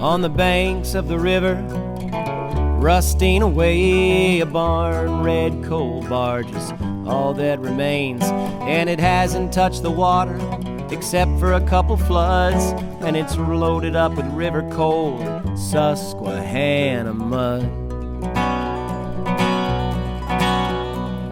on the banks of the river, rusting away. A barn, red coal barge is all that remains, and it hasn't touched the water except for a couple floods, and it's loaded up with river coal, Susquehanna mud.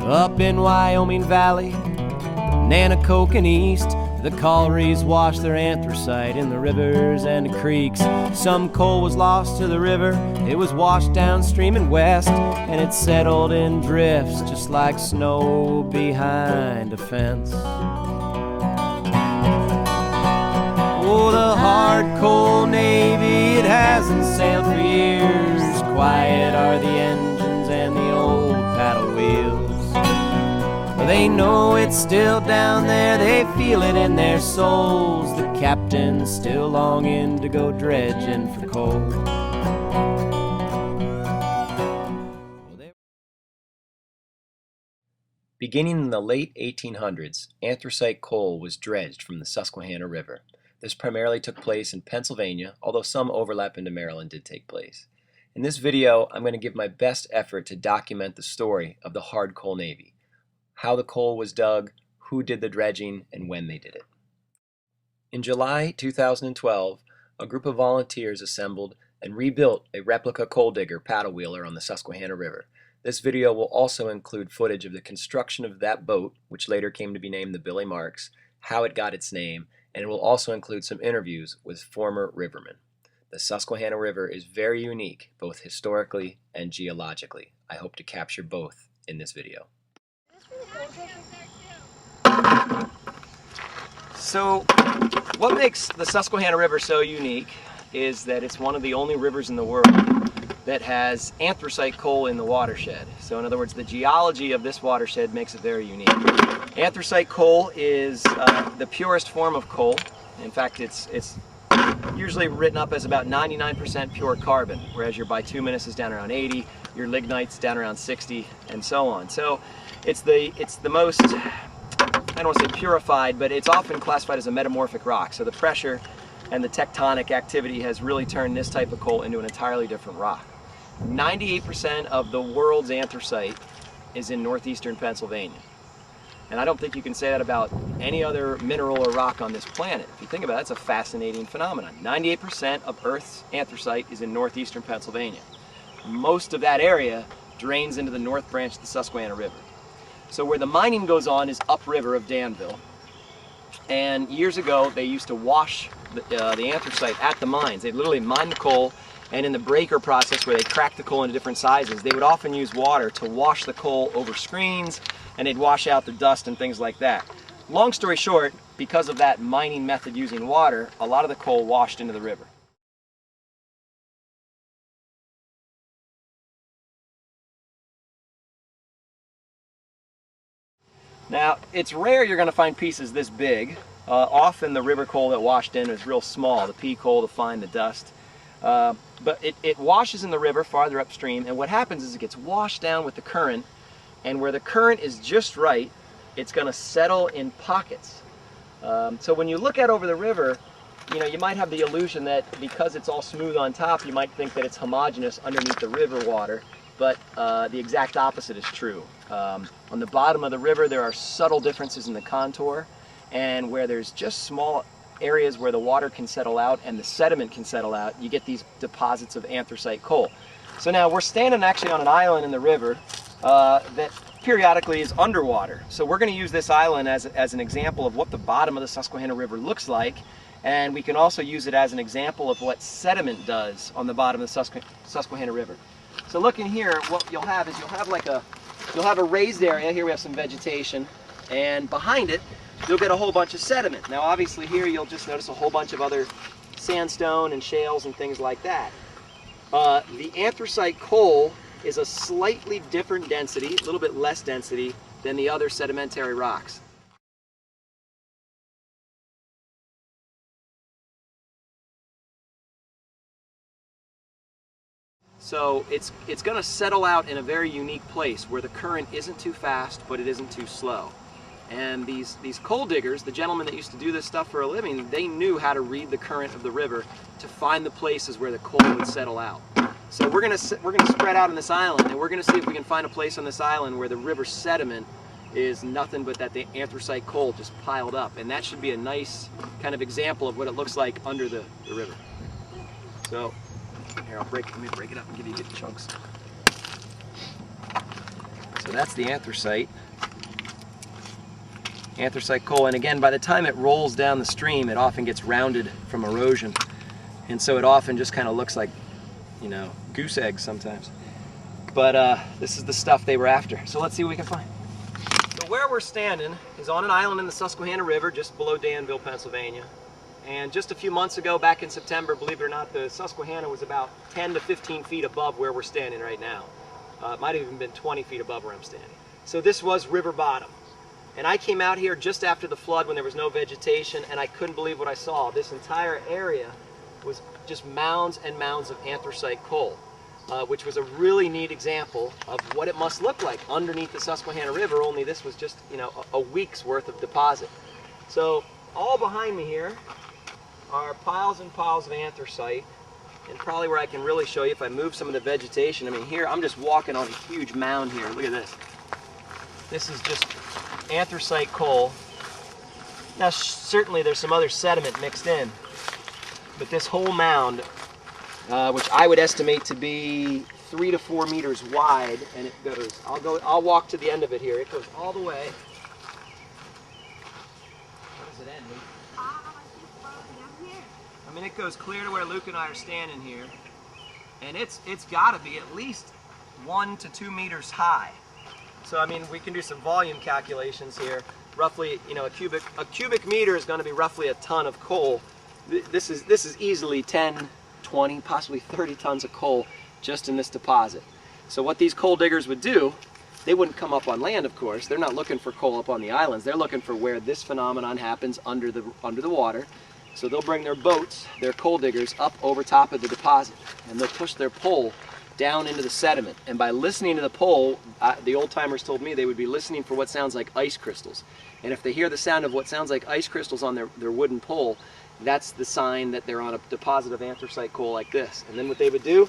Up in Wyoming Valley, Nanticoke and East, the collieries wash their anthracite in the rivers and the creeks. Some coal was lost to the river, it was washed downstream and west, and it settled in drifts just like snow behind a fence. Oh, the hard coal Navy, it hasn't sailed for years. Quiet are the engines and the old paddle wheels. They know it's still down there, they feel it in their souls. The captain's still longing to go dredging for coal. Beginning in the late 1800s, anthracite coal was dredged from the Susquehanna River. This primarily took place in Pennsylvania, although some overlap into Maryland did take place. In this video, I'm going to give my best effort to document the story of the hard coal Navy, how the coal was dug, who did the dredging, and when they did it. In July 2012, a group of volunteers assembled and rebuilt a replica coal digger paddlewheeler on the Susquehanna River. This video will also include footage of the construction of that boat, which later came to be named the Billy Marks, how it got its name, and it will also include some interviews with former rivermen. The Susquehanna River is very unique, both historically and geologically. I hope to capture both in this video. So, what makes the Susquehanna River so unique is that it's one of the only rivers in the world that has anthracite coal in the watershed. So in other words, the geology of this watershed makes it very unique. Anthracite coal is the purest form of coal. In fact, it's usually written up as about 99% pure carbon, whereas your bituminous is down around 80, your lignite's down around 60, and so on. So it's the most, I don't want to say purified, but it's often classified as a metamorphic rock. So the pressure and the tectonic activity has really turned this type of coal into an entirely different rock. 98% of the world's anthracite is in northeastern Pennsylvania. And I don't think you can say that about any other mineral or rock on this planet. If you think about it, it's a fascinating phenomenon. 98% of Earth's anthracite is in northeastern Pennsylvania. Most of that area drains into the north branch of the Susquehanna River. So where the mining goes on is upriver of Danville. And years ago, they used to wash the anthracite at the mines. They'd literally mine the coal, and in the breaker process where they crack the coal into different sizes, they would often use water to wash the coal over screens, and they'd wash out the dust and things like that. Long story short, because of that mining method using water, a lot of the coal washed into the river. Now, it's rare you're going to find pieces this big. Often the river coal that washed in is real small, the pea coal, the fine, the dust. But it washes in the river farther upstream, and what happens is it gets washed down with the current, and where the current is just right, it's going to settle in pockets. So when you look out over the river, you might have the illusion that because it's all smooth on top, you might think that it's homogeneous underneath the river water, but the exact opposite is true. On the bottom of the river, there are subtle differences in the contour, and where there's just small areas where the water can settle out and the sediment can settle out, you get these deposits of anthracite coal. So now we're standing actually on an island in the river that periodically is underwater. So we're going to use this island as an example of what the bottom of the Susquehanna River looks like, and we can also use it as an example of what sediment does on the bottom of the Susquehanna River. So look in here, what you'll have is you'll have a raised area. Here we have some vegetation, and behind it you'll get a whole bunch of sediment. Now obviously here you'll just notice a whole bunch of other sandstone and shales and things like that. The anthracite coal is a slightly different density, a little bit less density than the other sedimentary rocks. So it's going to settle out in a very unique place where the current isn't too fast, but it isn't too slow. And these coal diggers, the gentlemen that used to do this stuff for a living, they knew how to read the current of the river to find the places where the coal would settle out. So we're gonna spread out on this island, and we're gonna see if we can find a place on this island where the river sediment is nothing but that the anthracite coal just piled up, and that should be a nice kind of example of what it looks like under the river. So here, let me break it up and give you good chunks. So that's the anthracite coal, and again, by the time it rolls down the stream, it often gets rounded from erosion, and so it often just kind of looks like, you know, goose eggs sometimes. But this is the stuff they were after. So let's see what we can find. So where we're standing is on an island in the Susquehanna River, just below Danville, Pennsylvania. And just a few months ago, back in September, believe it or not, the Susquehanna was about 10 to 15 feet above where we're standing right now. It might have even been 20 feet above where I'm standing. So this was river bottom. And I came out here just after the flood when there was no vegetation, and I couldn't believe what I saw. This entire area was just mounds and mounds of anthracite coal, which was a really neat example of what it must look like underneath the Susquehanna River, only this was just, you know, a week's worth of deposit. So all behind me here are piles and piles of anthracite, and probably where I can really show you if I move some of the vegetation. I mean, here I'm just walking on a huge mound here. Look at this. This is just anthracite coal. Now certainly there's some other sediment mixed in, but this whole mound, which I would estimate to be 3 to 4 meters wide, and it goes, I'll walk to the end of it here. It goes all the way. Where does it end, Luke? I mean, it goes clear to where Luke and I are standing here, and it's got to be at least 1 to 2 meters high. So I mean, we can do some volume calculations here. Roughly, you know, a cubic meter is going to be roughly a ton of coal. This is easily 10, 20, possibly 30 tons of coal just in this deposit. So what these coal diggers would do, they wouldn't come up on land, of course. They're not looking for coal up on the islands. They're looking for where this phenomenon happens under the water. So they'll bring their boats, their coal diggers, up over top of the deposit, and they'll push their pole down into the sediment. And by listening to the pole, the old timers told me they would be listening for what sounds like ice crystals. And if they hear the sound of what sounds like ice crystals on their wooden pole, that's the sign that they're on a deposit of anthracite coal like this. And then what they would do,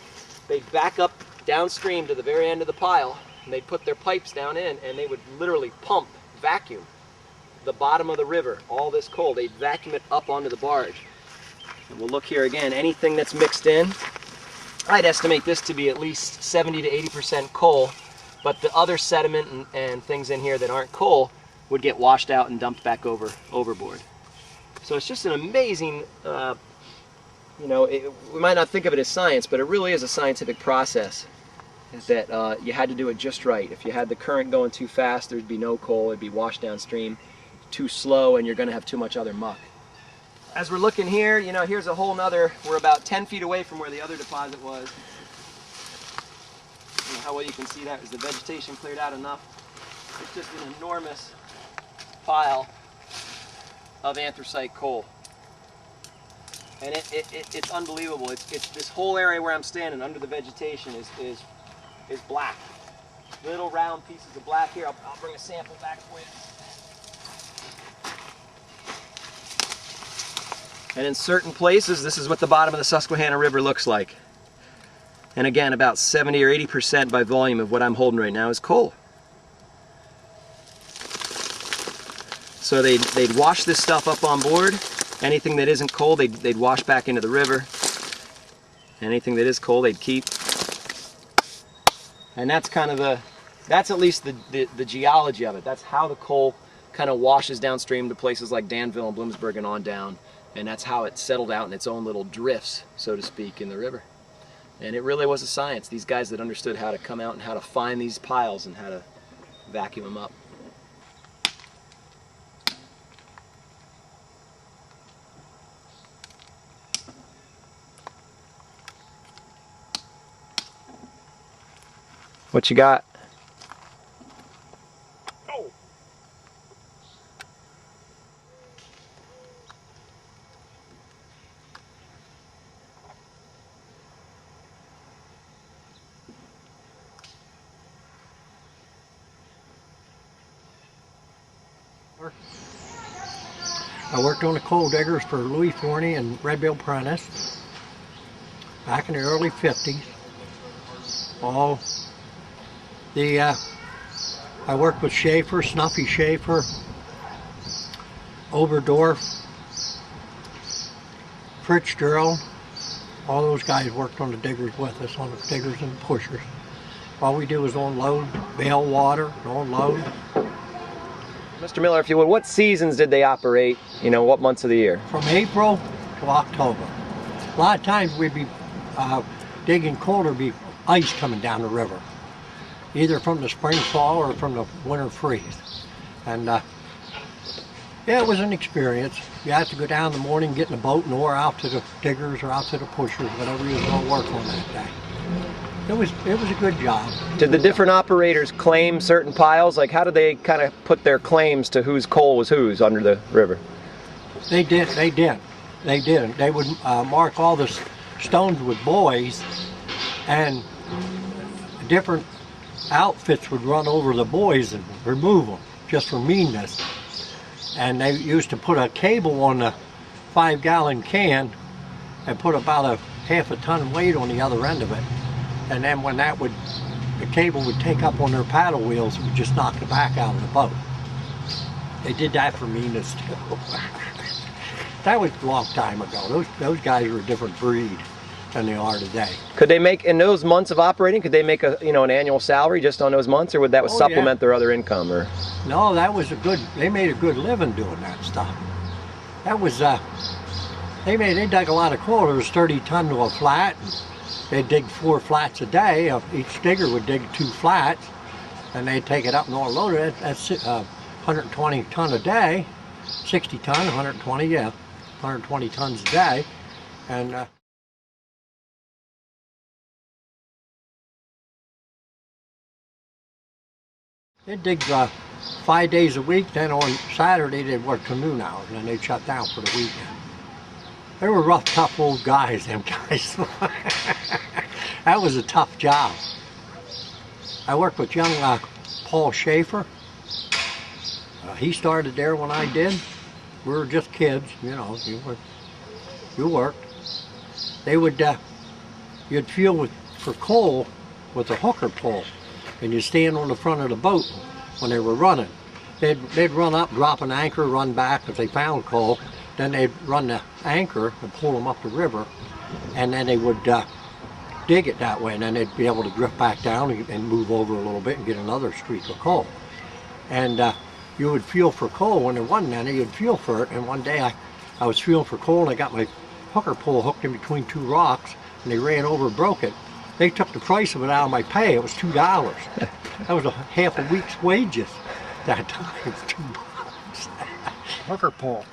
they'd back up downstream to the very end of the pile, and they'd put their pipes down in, and they would literally pump, vacuum the bottom of the river, all this coal. They'd vacuum it up onto the barge. And we'll look here again, anything that's mixed in, I'd estimate this to be at least 70 to 80% coal, but the other sediment and things in here that aren't coal would get washed out and dumped back overboard. So it's just an amazing, you know, we might not think of it as science, but it really is a scientific process that you had to do it just right. If you had the current going too fast, there'd be no coal, it'd be washed downstream. Too slow, and you're going to have too much other muck. As we're looking here, you know, here's a whole nother, we're about 10 feet away from where the other deposit was. I don't know how well you can see that. Is the vegetation cleared out enough? It's just an enormous pile of anthracite coal. And it's unbelievable. It's this whole area where I'm standing under the vegetation is black. Little round pieces of black here. I'll bring a sample back for you. And in certain places, this is what the bottom of the Susquehanna River looks like. And again, about 70 or 80% by volume of what I'm holding right now is coal. So they'd wash this stuff up on board. Anything that isn't coal, they'd wash back into the river. Anything that is coal, they'd keep. And that's kind of that's at least the geology of it. That's how the coal kind of washes downstream to places like Danville and Bloomsburg and on down. And that's how it settled out in its own little drifts, so to speak, in the river. And it really was a science. These guys that understood how to come out and how to find these piles and how to vacuum them up. What you got? Oh. I worked on the coal diggers for Louis Forney and Red Bill Prentiss back in the early 50s. I worked with Schaefer, Snuffy Schaefer, Oberdorf, Fritz Durrell. All those guys worked on the diggers with us, on the diggers and pushers. All we do was unload, bail water, unload. Mr. Miller, if you would, what seasons did they operate? You know, what months of the year? From April to October. A lot of times we'd be digging coal, there'd be ice coming down the river, either from the spring thaw or from the winter freeze. And yeah, it was an experience. You had to go down in the morning, get in the boat and oar out to the diggers or out to the pushers, whatever you was going to work on that day. It was a good job. Did the different operators claim certain piles? Like, how did they kind of put their claims to whose coal was whose under the river? They did. They would mark all the stones with buoys, and different outfits would run over the buoys and remove them just for meanness. And they used to put a cable on the 5-gallon can and put about a half a ton weight on the other end of it. And then when the cable would take up on their paddle wheels, it would just knock the back out of the boat. They did that for meanness too. That was a long time ago. Those guys were a different breed than they are today. Could they make, in those months of operating, could they make an annual salary just on those months, or would that supplement their other income? Or no, that was they made a good living doing that stuff. That was they dug a lot of coal. There was 30 ton to a flat. And they'd dig 4 flats a day. Each digger would dig 2 flats, and they'd take it up and unload it. That's 120 ton a day, 60 ton, 120, yeah, 120 tons a day, and they'd dig 5 days a week. Then on Saturday they'd work till noon hours, and then they'd shut down for the weekend. They were rough, tough old guys, them guys. That was a tough job. I worked with young Paul Schaefer. He started there when I did. We were just kids, you know. You worked. They would, you'd feel for coal with a hooker pole, and you'd stand on the front of the boat when they were running. They'd run up, drop an anchor, run back if they found coal. Then they'd run the anchor and pull them up the river, and then they would dig it that way, and then they'd be able to drift back down and move over a little bit and get another streak of coal. And you would feel for coal when there wasn't any. You'd feel for it. And one day I was feeling for coal, and I got my hooker pole hooked in between 2 rocks, and they ran over and broke it. They took the price of it out of my pay. It was $2. That was half a week's wages that time. It was $2. Hooker pole.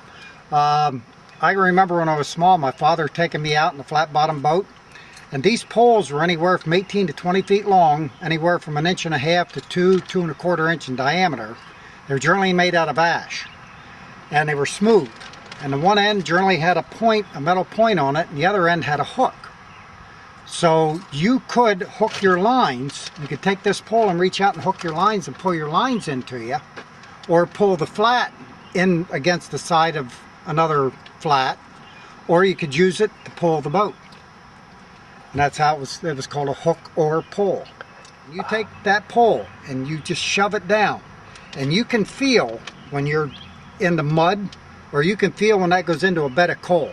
I remember when I was small, my father taking me out in a flat bottom boat, and these poles were anywhere from 18 to 20 feet long, anywhere from 1.5 inches to 2 2¼ inch in diameter. They were generally made out of ash, and they were smooth, and the one end generally had a metal point on it, and the other end had a hook. So you could hook your lines. You could take this pole and reach out and hook your lines and pull your lines into you, or pull the flat in against the side of another flat, or you could use it to pull the boat. And that's how it was called a hook or pole. You take that pole and you just shove it down, and you can feel when you're in the mud, or you can feel when that goes into a bed of coal.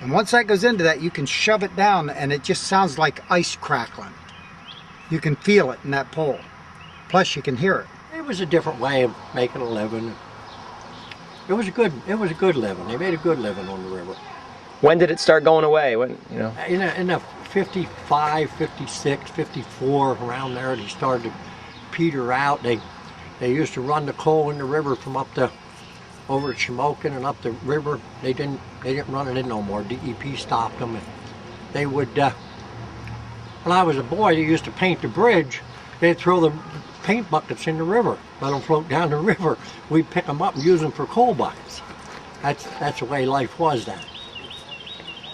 And once that goes into that, you can shove it down, and it just sounds like ice crackling. You can feel it in that pole. Plus you can hear it. It was a different way of making a living. It was a good living. They made a good living on the river. When did it start going away? When, you know? In the 55, 56, 54, around there, they started to peter out. They used to run the coal in the river from over at Shamokin and up the river. They didn't run it in no more. DEP stopped them. And they would, when I was a boy, they used to paint the bridge. They'd throw the paint buckets in the river, let them float down the river. We'd pick them up and use them for coal buckets. That's the way life was then.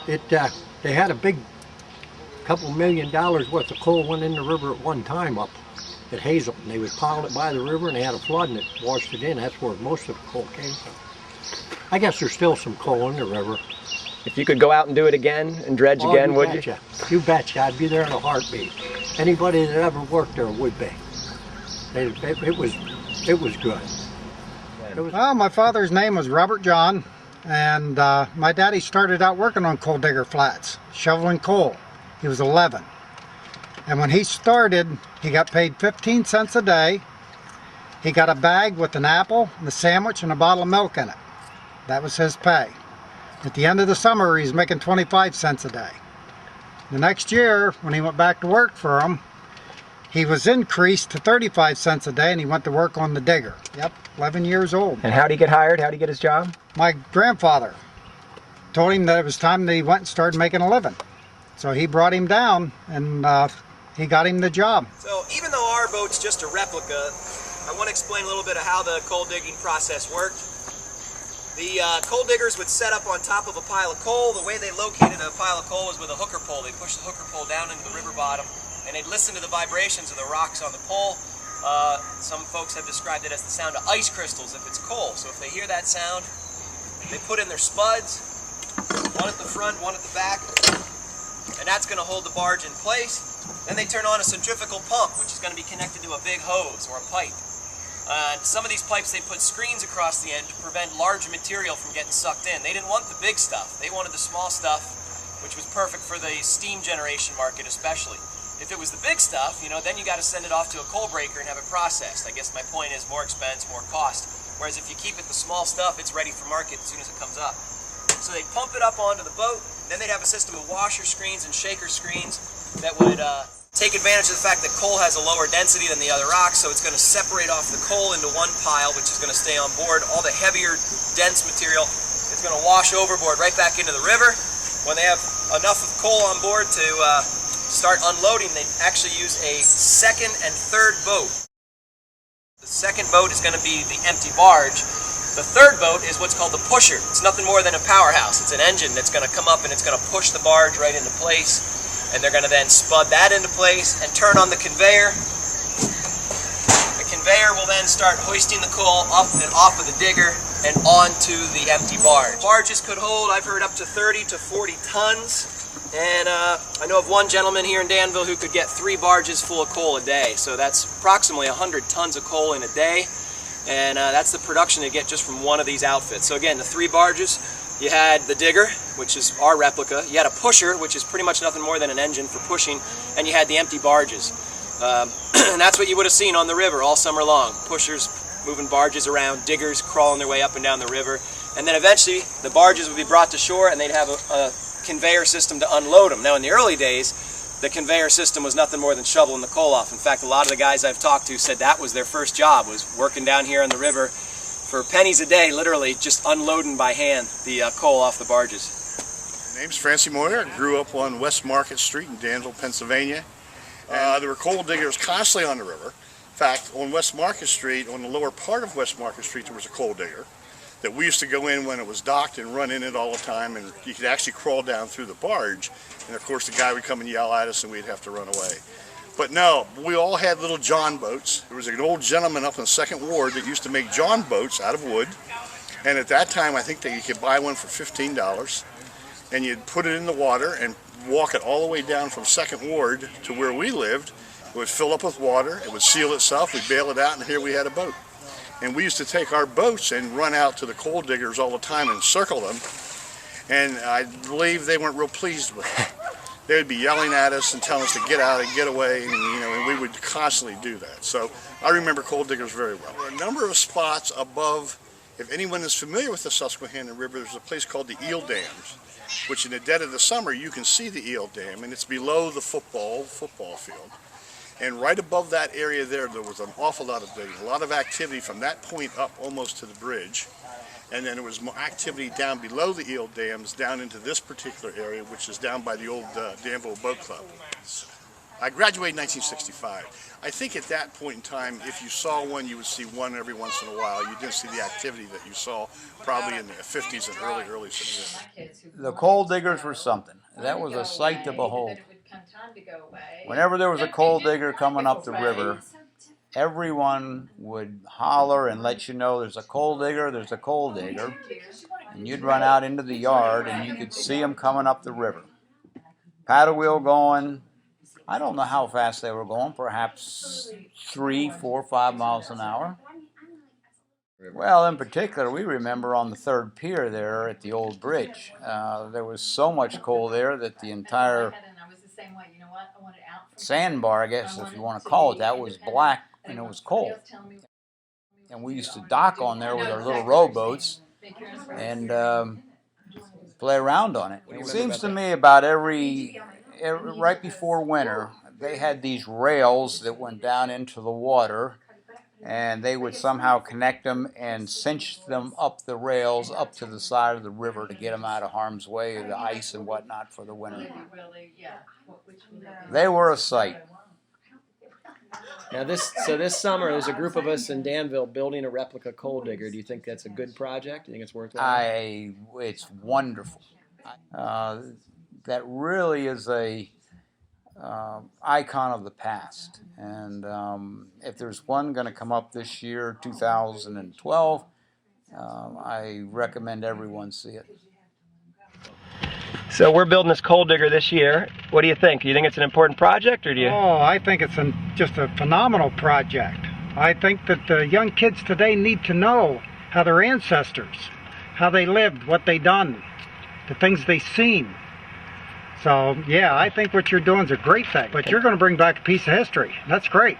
They had a big $2 million worth of coal went in the river at one time up at Hazel. And they was piling it by the river, and they had a flood, and it washed it in. That's where most of the coal came from. I guess there's still some coal in the river. If you could go out and do it again and dredge again, would you? You betcha. I'd be there in a heartbeat. Anybody that ever worked there would be. It was good. Well, my father's name was Robert John, and my daddy started out working on coal digger flats, shoveling coal. He was 11. And when he started, he got paid 15 cents a day. He got a bag with an apple, and a sandwich, and a bottle of milk in it. That was his pay. At the end of the summer, he was making 25 cents a day. The next year, when he went back to work for him, he was increased to 35 cents a day, and he went to work on the digger. Yep, 11 years old. And how did he get hired? How did he get his job? My grandfather told him that it was time that he went and started making a living. So he brought him down, and he got him the job. So even though our boat's just a replica, I want to explain a little bit of how the coal digging process worked. The coal diggers would set up on top of a pile of coal. The way they located a pile of coal was with a hooker pole. They'd push the hooker pole down into the river bottom, and they'd listen to the vibrations of the rocks on the pole. Some folks have described it as the sound of ice crystals if it's coal. So if they hear that sound, they put in their spuds, one at the front, one at the back, and that's going to hold the barge in place. Then they turn on a centrifugal pump, which is going to be connected to a big hose or a pipe. And some of these pipes, they put screens across the end to prevent large material from getting sucked in. They didn't want the big stuff. They wanted the small stuff, which was perfect for the steam generation market especially. If it was the big stuff, you know, then you got to send it off to a coal breaker and have it processed. I guess my point is more expense, more cost. Whereas if you keep it the small stuff, it's ready for market as soon as it comes up. So they pump it up onto the boat. Then they'd have a system of washer screens and shaker screens that would take advantage of the fact that coal has a lower density than the other rocks, so it's going to separate off the coal into one pile, which is going to stay on board. All the heavier, dense material is going to wash overboard right back into the river. When they have enough of coal on board to start unloading, they actually use a second and third boat. The second boat is going to be the empty barge. The third boat is what's called the pusher. It's nothing more than a powerhouse. It's an engine that's going to come up and it's going to push the barge right into place. And they're going to then spud that into place and turn on the conveyor. The conveyor will then start hoisting the coal up and off of the digger and onto the empty barge. Barges could hold, I've heard, up to 30 to 40 tons. And I know of one gentleman here in Danville who could get 3 barges full of coal a day. So that's approximately 100 tons of coal in a day. And that's the production they get just from one of these outfits. So again, the 3 barges. You had the digger, which is our replica. You had a pusher, which is pretty much nothing more than an engine for pushing. And you had the empty barges. And that's what you would have seen on the river all summer long. Pushers moving barges around, diggers crawling their way up and down the river. And then eventually the barges would be brought to shore and they'd have a conveyor system to unload them. Now in the early days, the conveyor system was nothing more than shoveling the coal off. In fact, a lot of the guys I've talked to said that was their first job, was working down here on the river for pennies a day, literally just unloading by hand the coal off the barges. My name's Francie Moyer. I grew up on West Market Street in Danville, Pennsylvania. There were coal diggers constantly on the river. In fact, on West Market Street, on the lower part of West Market Street, there was a coal digger that we used to go in when it was docked and run in it all the time, and you could actually crawl down through the barge, and of course the guy would come and yell at us and we'd have to run away. But no, we all had little John boats. There was an old gentleman up in the 2nd Ward that used to make John boats out of wood. And at that time, I think that you could buy one for $15. And you'd put it in the water and walk it all the way down from 2nd Ward to where we lived. It would fill up with water, it would seal itself, we'd bail it out, and here we had a boat. And we used to take our boats and run out to the coal diggers all the time and circle them. And I believe they weren't real pleased with it. They would be yelling at us and telling us to get out and get away, and, you know, and we would constantly do that. So I remember coal diggers very well. There are a number of spots above, if anyone is familiar with the Susquehanna River, there's a place called the Eel Dams, which in the dead of the summer you can see the Eel Dam, and it's below the football field. And right above that area there was an awful lot of digging, a lot of activity from that point up almost to the bridge. And then there was more activity down below the Eel Dams, down into this particular area, which is down by the old Danville Boat Club. I graduated in 1965. I think at that point in time, if you saw one, you would see one every once in a while. You didn't see the activity that you saw probably in the 50s and early 60s. The coal diggers were something. That was a sight to behold. Whenever there was a coal digger coming up the river, everyone would holler and let you know there's a coal digger, there's a coal digger. And you'd run out into the yard and you could see them coming up the river. Paddle wheel going, I don't know how fast they were going, perhaps 3, 4, 5 miles an hour. Well, in particular, we remember on the third pier there at the old bridge, there was so much coal there that the entire sandbar, I guess if you want to call it that, was black and it was coal. And we used to dock on there with our little rowboats and play around on it. It seems to me about every right before winter, they had these rails that went down into the water, and they would somehow connect them and cinch them up the rails up to the side of the river to get them out of harm's way of the ice and whatnot for the winter. They were a sight. Now this summer, there's a group of us in Danville building a replica coal digger. Do you think that's a good project? Do you think it's worthwhile? It's wonderful. That really is a icon of the past, and if there's one going to come up this year, 2012, I recommend everyone see it. So we're building this coal digger this year. What do you think? Do you think it's an important project, or do you? Oh, I think it's just a phenomenal project. I think that the young kids today need to know how their ancestors, how they lived, what they done, the things they seen. So, yeah, I think what you're doing is a great thing, but you're going to bring back a piece of history. That's great.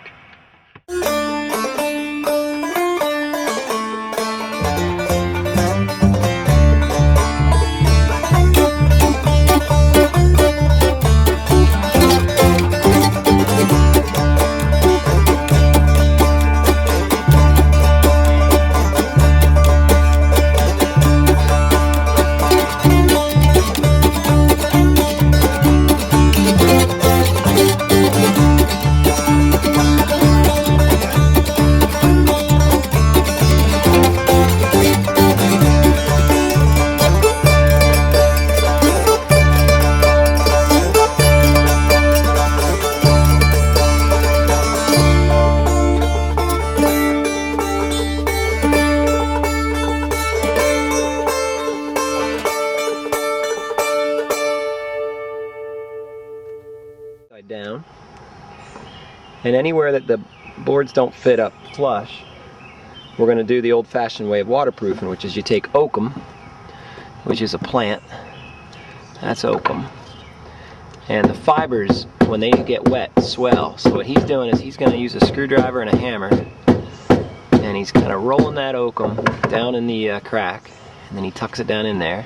Down, and anywhere that the boards don't fit up flush, we're going to do the old-fashioned way of waterproofing, which is you take oakum, which is a plant, that's oakum, and the fibers, when they get wet, swell. So what he's doing is he's going to use a screwdriver and a hammer, and he's kind of rolling that oakum down in the crack, and then he tucks it down in there.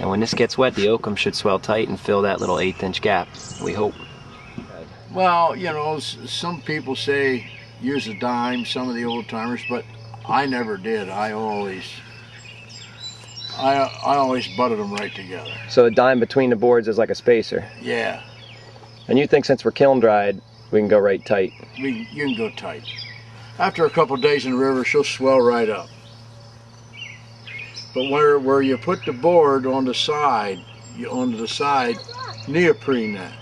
And when this gets wet, the oakum should swell tight and fill that little 1/8 inch gap, we hope. Well, you know, some people say use a dime, some of the old timers, but I never did. I always butted them right together. So a dime between the boards is like a spacer. Yeah. And you think since we're kiln dried, we can go right tight? You can go tight. After a couple of days in the river, she'll swell right up. But where you put the board on the side, neoprene that.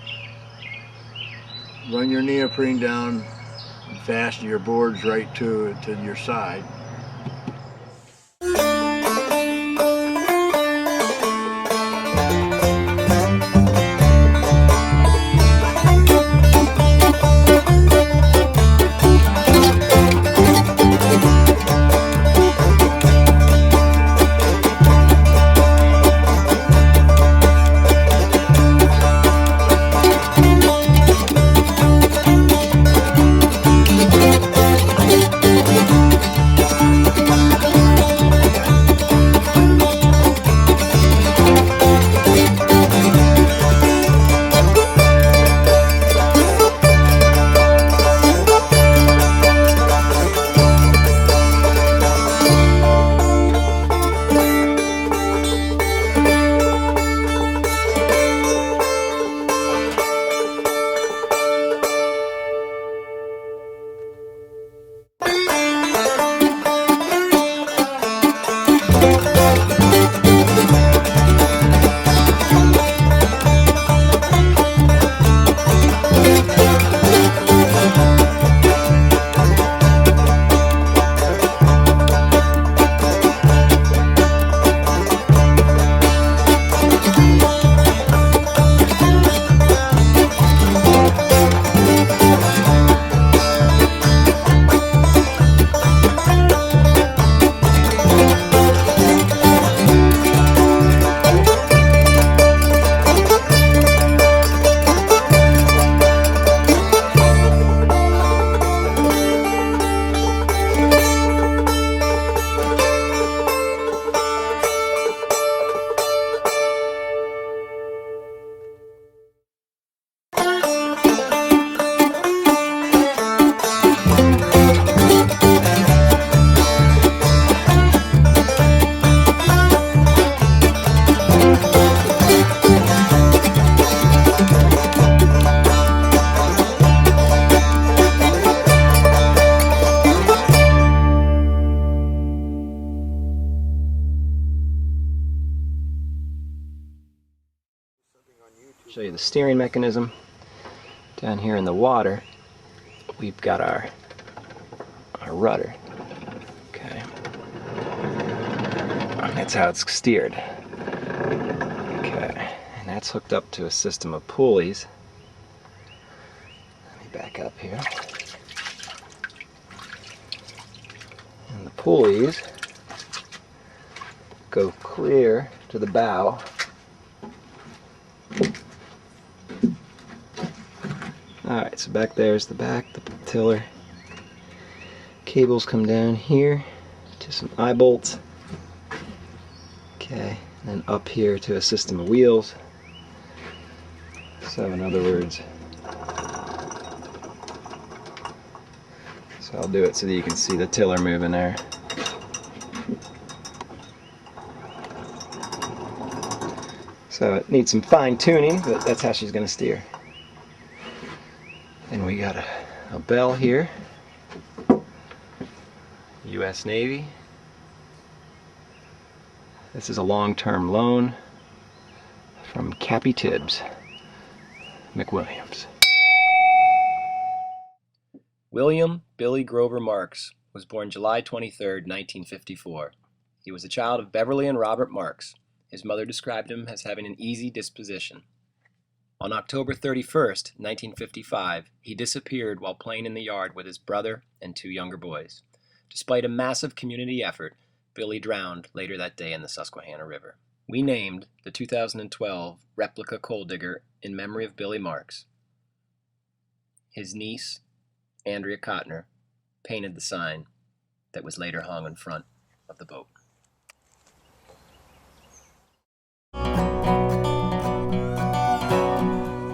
Run your neoprene down and fasten your boards right to your side. Show you the steering mechanism. Down here in the water, we've got our rudder. Okay. That's how it's steered. Okay. And that's hooked up to a system of pulleys. Let me back up here. And the pulleys go clear to the bow. Alright, so back there's the back, the tiller. Cables come down here to some eye bolts. Okay, and then up here to a system of wheels. So in other words, so I'll do it so that you can see the tiller moving there. So it needs some fine tuning, but that's how she's going to steer. And we got a bell here, U.S. Navy. This is a long-term loan from Cappy Tibbs, McWilliams. William Billy Grover Marks was born July 23, 1954. He was a child of Beverly and Robert Marks. His mother described him as having an easy disposition. On October 31st, 1955, he disappeared while playing in the yard with his brother and two younger boys. Despite a massive community effort, Billy drowned later that day in the Susquehanna River. We named the 2012 replica coal digger in memory of Billy Marks. His niece, Andrea Cotner, painted the sign that was later hung in front of the boat.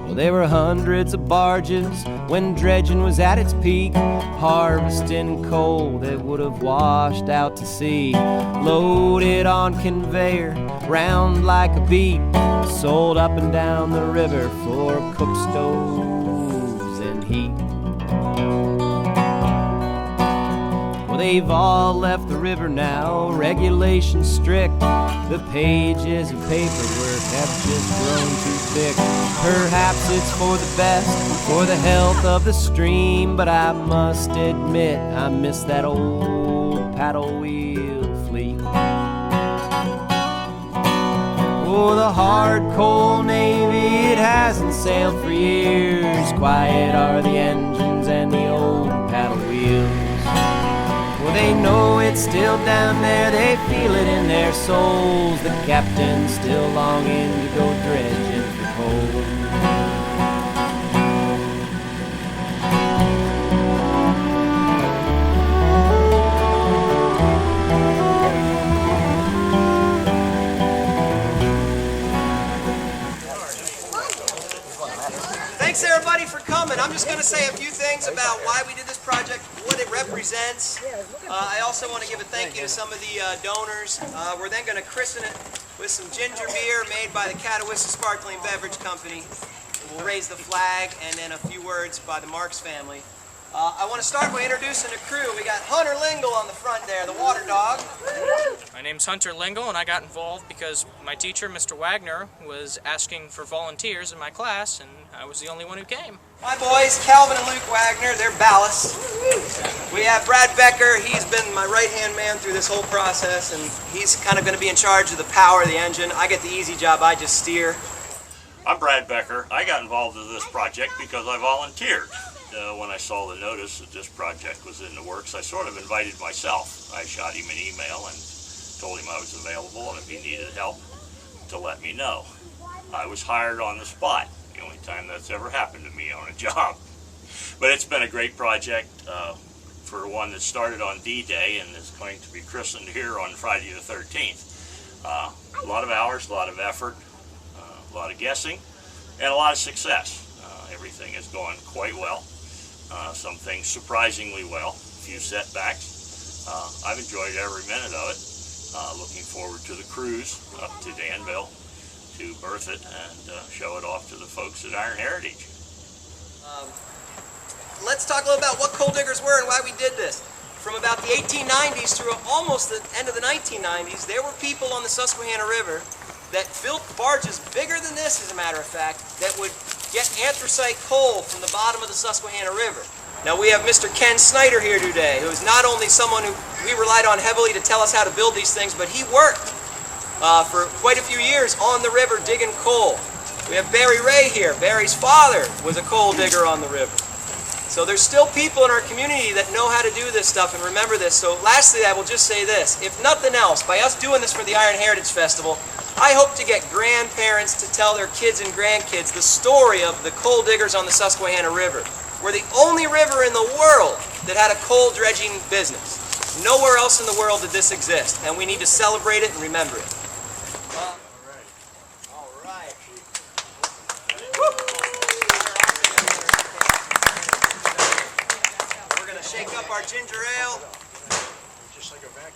Well, there were hundreds of barges when dredging was at its peak, harvesting coal that would have washed out to sea, loaded on conveyor, round like a beat, sold up and down the river for cook stoves and heat. Well, they've all left the river now, regulations strict. The pages of paperwork have just grown too thick. Perhaps it's for the best, for the health of the stream, but I must admit I miss that old paddle wheel fleet. Oh, the hard coal navy, it hasn't sailed for years. Quiet are the engines and the old paddle wheels. Well, they know it's still down there, they feel it in their souls. The captain's still longing to go dredging for coal. Thanks everybody for coming. I'm just going to say a few things about why we did this project, what it represents. I also want to give a thank you to some of the donors. We're then going to christen it with some ginger beer made by the Catawissa Sparkling Beverage Company. We'll raise the flag and then a few words by the Marks family. I want to start by introducing the crew. We got Hunter Lingle on the front there, the water dog. My name's Hunter Lingle, and I got involved because my teacher, Mr. Wagner, was asking for volunteers in my class, and I was the only one who came. My boys, Calvin and Luke Wagner, they're ballast. We have Brad Becker. He's been my right-hand man through this whole process, and he's kind of going to be in charge of the power of the engine. I get the easy job. I just steer. I'm Brad Becker. I got involved in this project because I volunteered. When I saw the notice that this project was in the works, I sort of invited myself. I shot him an email and told him I was available, and if he needed help, to let me know. I was hired on the spot, the only time that's ever happened to me on a job. But it's been a great project for one that started on D-Day and is going to be christened here on Friday the 13th. A lot of hours, a lot of effort, a lot of guessing, and a lot of success. Everything has gone quite well. Some things surprisingly well, a few setbacks. I've enjoyed every minute of it. Looking forward to the cruise up to Danville to berth it and show it off to the folks at Iron Heritage. Let's talk a little about what coal diggers were and why we did this. From about the 1890s through almost the end of the 1990s, there were people on the Susquehanna River that built barges bigger than this, as a matter matter of fact, that would get anthracite coal from the bottom of the Susquehanna River. Now we have Mr. Ken Snyder here today, who is not only someone who we relied on heavily to tell us how to build these things, but he worked for quite a few years on the river digging coal. We have Wray here. Barry's father was a coal digger on the river. So there's still people in our community that know how to do this stuff and remember this. So lastly, I will just say this. If nothing else, by us doing this for the Iron Heritage Festival, I hope to get grandparents to tell their kids and grandkids the story of the coal diggers on the Susquehanna River. We're the only river in the world that had a coal dredging business. Nowhere else in the world did this exist, and we need to celebrate it and remember it. All right. We're going to shake up our ginger ale.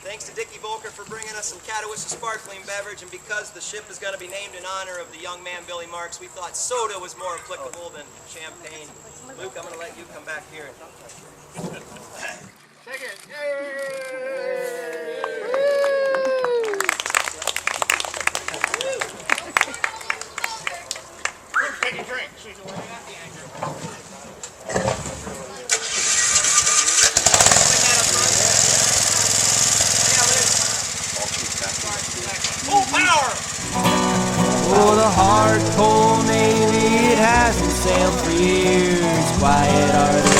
Thanks to Dickie Volker for bringing us some Catawissa sparkling beverage, and because the ship is going to be named in honor of the young man Billy Marks, we thought soda was more applicable than champagne. Luke, I'm going to let you come back here. Take it. Take a drink. Full power! Oh, the hard coal Navy, it hasn't sailed for years. Quiet are the